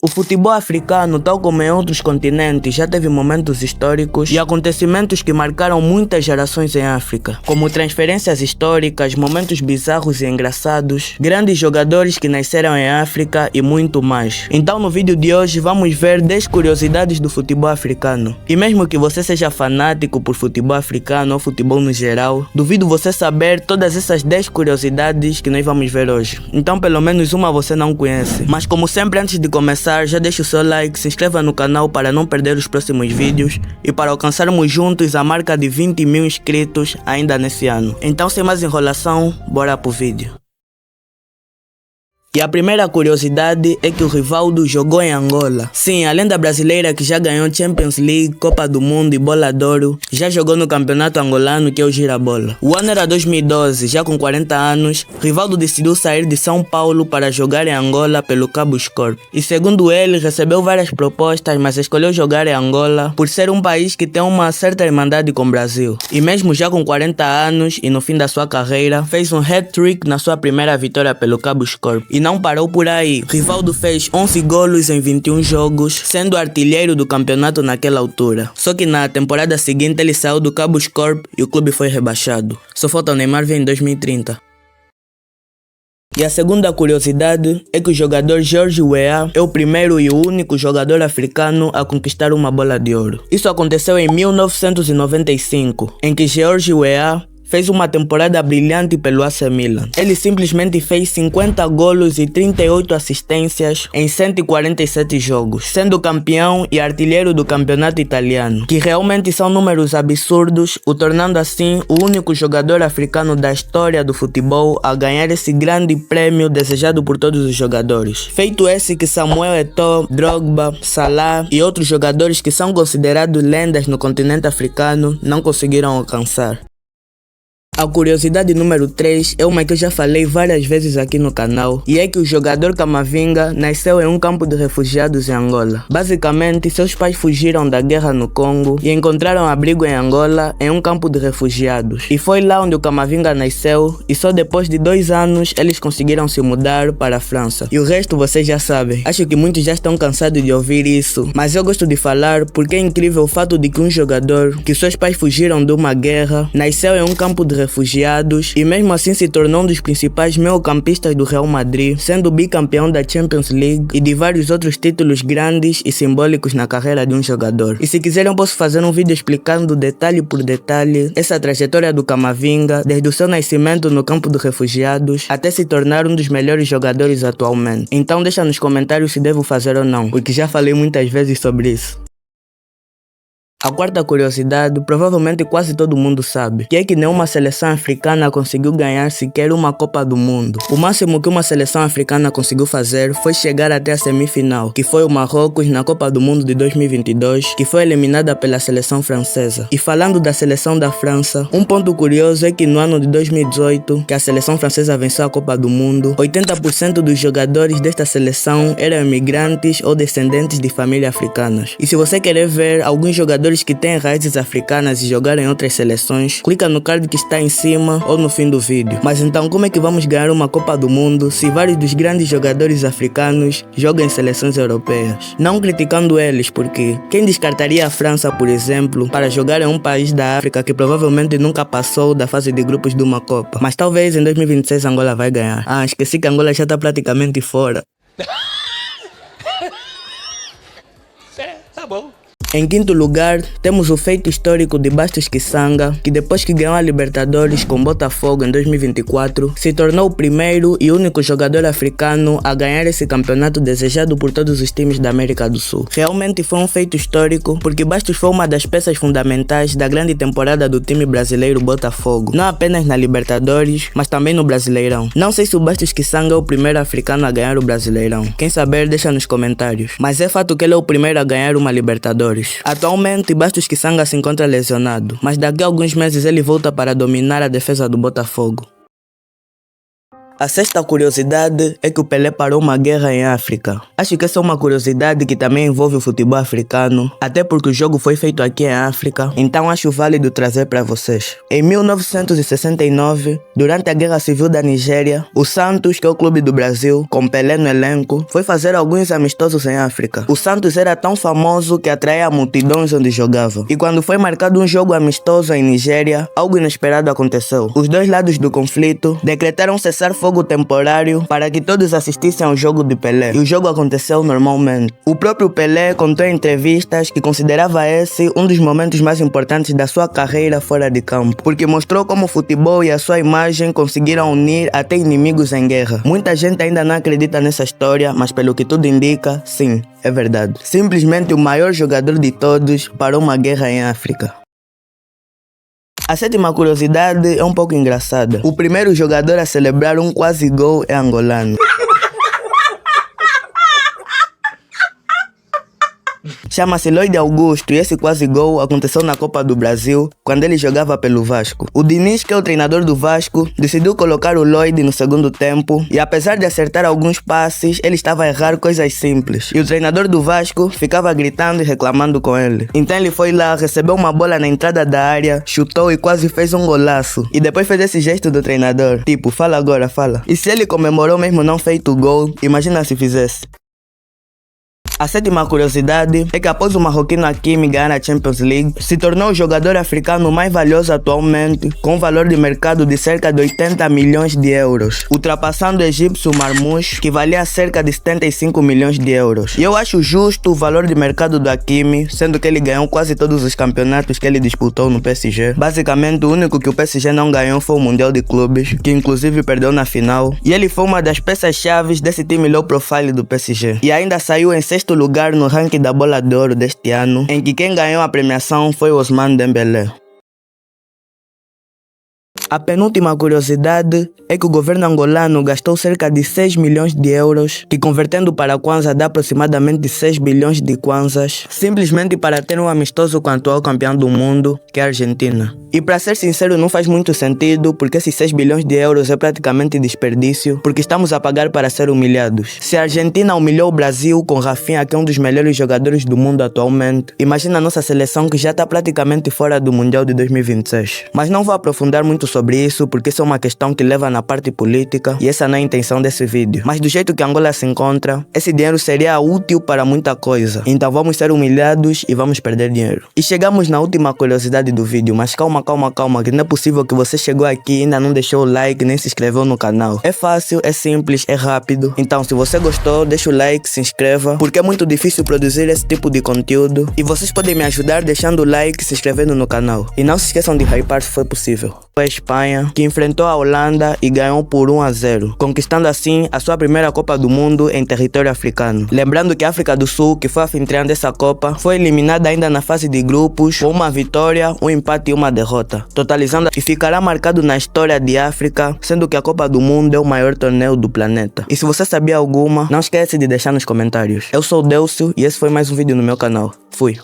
O futebol africano, tal como em outros continentes, já teve momentos históricos e acontecimentos que marcaram muitas gerações em África, como transferências históricas, momentos bizarros e engraçados, grandes jogadores que nasceram em África e muito mais. Então no vídeo de hoje vamos ver 10 curiosidades do futebol africano. E mesmo que você seja fanático por futebol africano ou futebol no geral, duvido você saber todas essas 10 curiosidades que nós vamos ver hoje. Então pelo menos uma você não conhece. Mas como sempre, antes de começar, já deixa o seu like, se inscreva no canal para não perder os próximos vídeos e para alcançarmos juntos a marca de 20 mil inscritos ainda nesse ano. Então sem mais enrolação, bora pro vídeo. E a primeira curiosidade é que o Rivaldo jogou em Angola. Sim, a lenda brasileira que já ganhou Champions League, Copa do Mundo e Bola de Ouro, já jogou no campeonato angolano, que é o Girabola. O ano era 2012, já com 40 anos, Rivaldo decidiu sair de São Paulo para jogar em Angola pelo Cabuscorp. E segundo ele, recebeu várias propostas, mas escolheu jogar em Angola por ser um país que tem uma certa irmandade com o Brasil. E mesmo já com 40 anos e no fim da sua carreira, fez um hat-trick na sua primeira vitória pelo Cabuscorp. E não parou por aí. Rivaldo fez 11 golos em 21 jogos, sendo artilheiro do campeonato naquela altura. Só que na temporada seguinte ele saiu do Cabuscorp e o clube foi rebaixado. Só falta o Neymar vir em 2030. E a segunda curiosidade é que o jogador George Weah é o primeiro e o único jogador africano a conquistar uma bola de ouro. Isso aconteceu em 1995, em que George Weah fez uma temporada brilhante pelo AC Milan. Ele simplesmente fez 50 golos e 38 assistências em 147 jogos, sendo campeão e artilheiro do campeonato italiano, que realmente são números absurdos, o tornando assim o único jogador africano da história do futebol a ganhar esse grande prêmio desejado por todos os jogadores. Feito esse que Samuel Eto'o, Drogba, Salah e outros jogadores que são considerados lendas no continente africano não conseguiram alcançar. A curiosidade número 3 é uma que eu já falei várias vezes aqui no canal, e é que o jogador Camavinga nasceu em um campo de refugiados em Angola. Basicamente, seus pais fugiram da guerra no Congo e encontraram abrigo em Angola em um campo de refugiados. E foi lá onde o Camavinga nasceu, e só depois de 2 anos eles conseguiram se mudar para a França. E o resto vocês já sabem. Acho que muitos já estão cansados de ouvir isso, mas eu gosto de falar porque é incrível o fato de que um jogador que seus pais fugiram de uma guerra nasceu em um campo de refugiados e mesmo assim se tornou um dos principais meio-campistas do Real Madrid, sendo bicampeão da Champions League e de vários outros títulos grandes e simbólicos na carreira de um jogador. E se quiserem eu posso fazer um vídeo explicando detalhe por detalhe essa trajetória do Camavinga, desde o seu nascimento no campo de refugiados até se tornar um dos melhores jogadores atualmente. Então deixa nos comentários se devo fazer ou não, porque já falei muitas vezes sobre isso. A quarta curiosidade, provavelmente quase todo mundo sabe, que é que nenhuma seleção africana conseguiu ganhar sequer uma Copa do Mundo. O máximo que uma seleção africana conseguiu fazer foi chegar até a semifinal, que foi o Marrocos na Copa do Mundo de 2022, que foi eliminada pela seleção francesa. E falando da seleção da França, um ponto curioso é que no ano de 2018, que a seleção francesa venceu a Copa do Mundo, 80% dos jogadores desta seleção eram imigrantes ou descendentes de famílias africanas. E se você querer ver alguns jogadores que têm raízes africanas e jogaram em outras seleções, clica no card que está em cima ou no fim do vídeo. Mas então como é que vamos ganhar uma Copa do Mundo se vários dos grandes jogadores africanos jogam em seleções europeias? Não criticando eles, porque quem descartaria a França, por exemplo, para jogar em um país da África que provavelmente nunca passou da fase de grupos de uma Copa? Mas talvez em 2026 Angola vai ganhar. Esqueci que Angola já está praticamente fora. Tá bom. Em quinto lugar, temos o feito histórico de Bastos Kisanga, que depois que ganhou a Libertadores com Botafogo em 2024, se tornou o primeiro e único jogador africano a ganhar esse campeonato desejado por todos os times da América do Sul. Realmente foi um feito histórico, porque Bastos foi uma das peças fundamentais da grande temporada do time brasileiro Botafogo, não apenas na Libertadores, mas também no Brasileirão. Não sei se o Bastos Kisanga é o primeiro africano a ganhar o Brasileirão. Quem saber, deixa nos comentários. Mas é fato que ele é o primeiro a ganhar uma Libertadores. Atualmente, Bastos Kisanga se encontra lesionado, mas daqui a alguns meses ele volta para dominar a defesa do Botafogo. A sexta curiosidade é que o Pelé parou uma guerra em África. Acho que essa é uma curiosidade que também envolve o futebol africano, até porque o jogo foi feito aqui em África, então acho válido trazer para vocês. Em 1969, durante a Guerra Civil da Nigéria, o Santos, que é o clube do Brasil, com Pelé no elenco, foi fazer alguns amistosos em África. O Santos era tão famoso que atraía multidões onde jogava. E quando foi marcado um jogo amistoso em Nigéria, algo inesperado aconteceu. Os dois lados do conflito decretaram cessar fogo temporário para que todos assistissem ao jogo de Pelé. E o jogo aconteceu normalmente. O próprio Pelé contou em entrevistas que considerava esse um dos momentos mais importantes da sua carreira fora de campo, porque mostrou como o futebol e a sua imagem conseguiram unir até inimigos em guerra. Muita gente ainda não acredita nessa história, mas pelo que tudo indica, sim, é verdade. Simplesmente o maior jogador de todos parou uma guerra em África. A sétima curiosidade é um pouco engraçada. O primeiro jogador a celebrar um quase gol é angolano. Chama-se Lloyd Augusto e esse quase gol aconteceu na Copa do Brasil, quando ele jogava pelo Vasco. O Diniz, que é o treinador do Vasco, decidiu colocar o Lloyd no segundo tempo e apesar de acertar alguns passes, ele estava a errar coisas simples. E o treinador do Vasco ficava gritando e reclamando com ele. Então ele foi lá, recebeu uma bola na entrada da área, chutou e quase fez um golaço. E depois fez esse gesto do treinador, tipo, fala agora, fala. E se ele comemorou mesmo não feito o gol, imagina se fizesse. A sétima curiosidade é que após o marroquino Hakimi ganhar a Champions League, se tornou o jogador africano mais valioso atualmente, com um valor de mercado de cerca de 80 milhões de euros, ultrapassando o egípcio Marmoush, que valia cerca de 75 milhões de euros. E eu acho justo o valor de mercado do Hakimi, sendo que ele ganhou quase todos os campeonatos que ele disputou no PSG. Basicamente, o único que o PSG não ganhou foi o Mundial de Clubes, que inclusive perdeu na final, e ele foi uma das peças-chave desse time low profile do PSG. E ainda saiu em sexto lugar no ranking da Bola de Ouro deste ano, em que quem ganhou a premiação foi Ousmane Dembélé. A penúltima curiosidade é que o governo angolano gastou cerca de 6 milhões de euros, que convertendo para kwanza dá aproximadamente 6 bilhões de kwanzas, simplesmente para ter um amistoso com o atual campeão do mundo, que é a Argentina. E para ser sincero, não faz muito sentido, porque esses 6 bilhões de euros é praticamente desperdício, porque estamos a pagar para ser humilhados. Se a Argentina humilhou o Brasil com Rafinha, que é um dos melhores jogadores do mundo atualmente, imagina a nossa seleção que já está praticamente fora do Mundial de 2026. Mas não vou aprofundar muito sobre isso, porque isso é uma questão que leva na parte política e essa não é a intenção desse vídeo. Mas do jeito que Angola se encontra, esse dinheiro seria útil para muita coisa. Então vamos ser humilhados e vamos perder dinheiro. E chegamos na última curiosidade do vídeo, mas calma, que não é possível que você chegou aqui e ainda não deixou o like nem se inscreveu no canal. É fácil, é simples, é rápido. Então se você gostou, deixa o like, se inscreva, porque é muito difícil produzir esse tipo de conteúdo e vocês podem me ajudar deixando o like e se inscrevendo no canal. E não se esqueçam de hypar se for possível. Foi a Espanha que enfrentou a Holanda e ganhou por 1-0, conquistando assim a sua primeira Copa do Mundo em território africano. Lembrando que a África do Sul, que foi anfitriã dessa Copa, foi eliminada ainda na fase de grupos com uma vitória, um empate e uma derrota, totalizando e ficará marcado na história de África, sendo que a Copa do Mundo é o maior torneio do planeta. E se você sabia alguma, não esquece de deixar nos comentários. Eu sou o Delcio e esse foi mais um vídeo no meu canal. Fui!